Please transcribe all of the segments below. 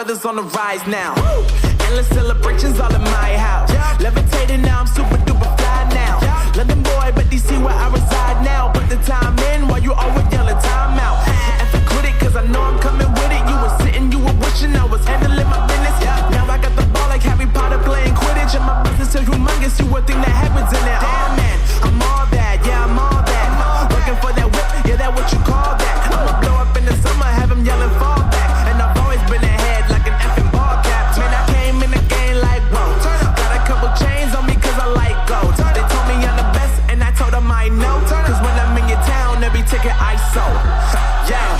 brothers on the rise now. Endless celebrations all in my house. Levitating now, I'm super duper fly now. London boy, but DC where I reside now. Put the time in while you always yelling time out. And for quit it, cause I know I'm coming with it. You were sitting, you were wishing I was handling my business. Now I got the ball like Harry Potter playing Quidditch. And my business is humongous, you would think that happens in it. Damn man, I'm all that, yeah I'm all that. Looking for that whip, yeah that what you call that. I'ma blow up in the summer, have him yelling fall back. And I've always been ahead like an effing ball cap. Man, I came in the game like whoa. Got a couple chains on me cause I like gold. They told me I'm the best and I told them I know. Cause when I'm in your town, every ticket I sold. Yeah,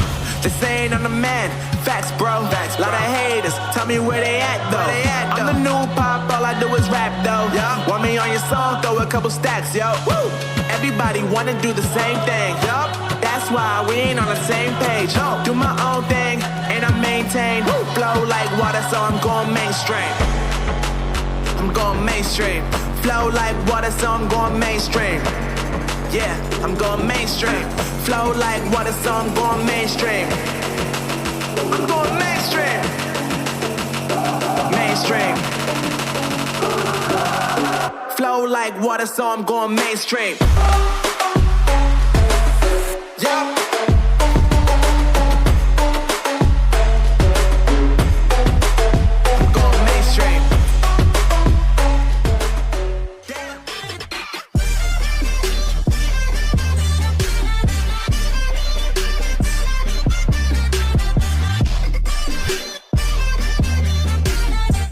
they saying I'm the man. Facts, bro. Facts, lot of haters. Tell me where they at, though. I'm the new pop, all I do is rap, though. Want me on your song, throw a couple stacks, yo. Woo! Everybody wanna do the same thing, yo. That's why we ain't on the same page. Do my own thing, and I maintain. Flow like water, so I'm going mainstream. I'm going mainstream. Flow like water, so I'm going mainstream. Yeah, I'm going mainstream. Flow like water, so I'm going mainstream. I'm going mainstream. Mainstream. Flow like water, so I'm going mainstream.